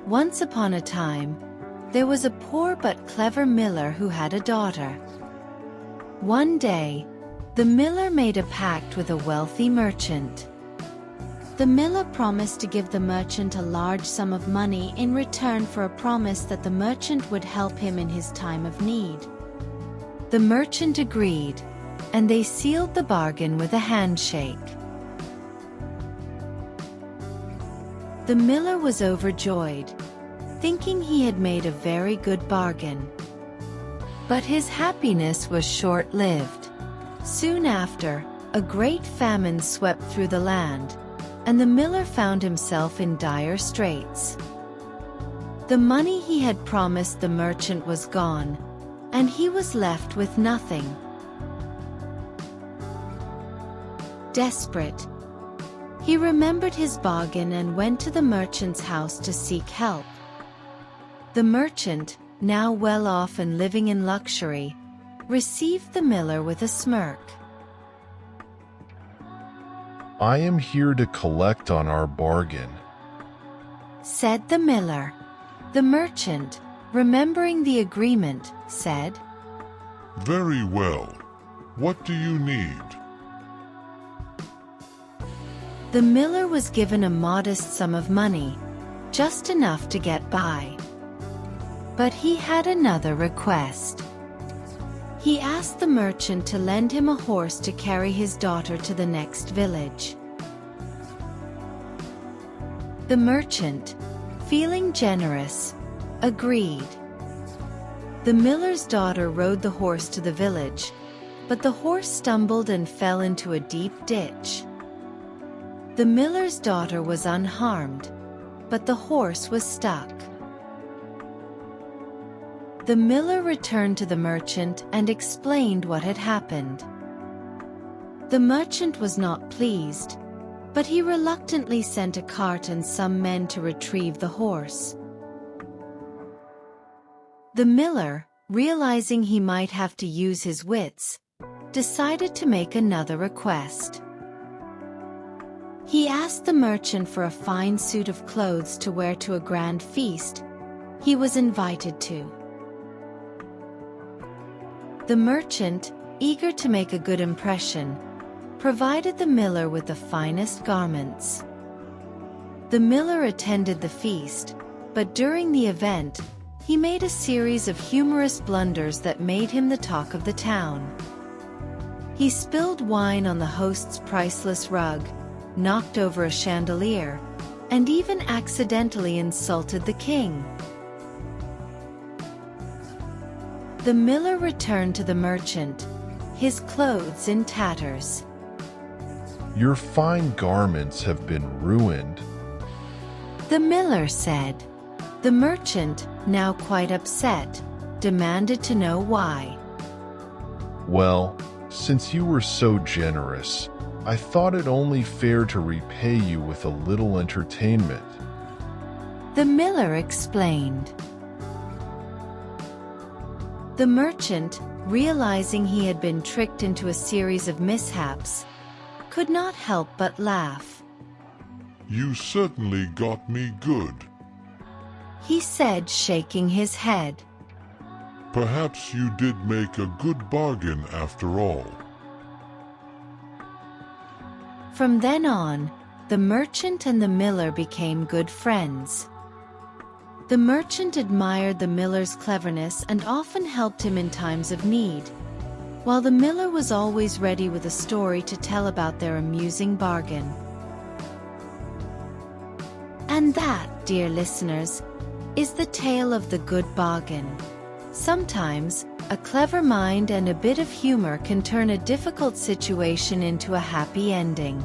Once upon a time, there was a poor but clever miller who had a daughter. One day, the miller made a pact with a wealthy merchant. The miller promised to give the merchant a large sum of money in return for a promise that the merchant would help him in his time of need. The merchant agreed, and they sealed the bargain with a handshake. The miller was overjoyed, thinking he had made a very good bargain. But his happiness was short-lived. Soon after, a great famine swept through the land, and the miller found himself in dire straits. The money he had promised the merchant was gone, and he was left with nothing. Desperate, he remembered his bargain and went to the merchant's house to seek help. The merchant, now well off and living in luxury, received the miller with a smirk. "I am here to collect on our bargain," said the miller. The merchant, remembering the agreement, said, "Very well. What do you need?" The miller was given a modest sum of money, just enough to get by. But he had another request. He asked the merchant to lend him a horse to carry his daughter to the next village. The merchant, feeling generous, agreed. The miller's daughter rode the horse to the village, but the horse stumbled and fell into a deep ditch. The miller's daughter was unharmed, but the horse was stuck. The miller returned to the merchant and explained what had happened. The merchant was not pleased, but he reluctantly sent a cart and some men to retrieve the horse. The miller, realizing he might have to use his wits, decided to make another request. He asked the merchant for a fine suit of clothes to wear to a grand feast he was invited to. The merchant, eager to make a good impression, provided the miller with the finest garments. The miller attended the feast, but during the event, he made a series of humorous blunders that made him the talk of the town. He spilled wine on the host's priceless rug, knocked over a chandelier, and even accidentally insulted the king. The miller returned to the merchant, his clothes in tatters. "Your fine garments have been ruined," the miller said. The merchant, now quite upset, demanded to know why. "Well, since you were so generous, I thought it only fair to repay you with a little entertainment," the miller explained. The merchant, realizing he had been tricked into a series of mishaps, could not help but laugh. "You certainly got me good. He said, shaking his head. Perhaps you did make a good bargain after all." From then on, the merchant and the miller became good friends. The merchant admired the miller's cleverness and often helped him in times of need, while the miller was always ready with a story to tell about their amusing bargain. And that, dear listeners, is the tale of the good bargain. Sometimes, a clever mind and a bit of humor can turn a difficult situation into a happy ending.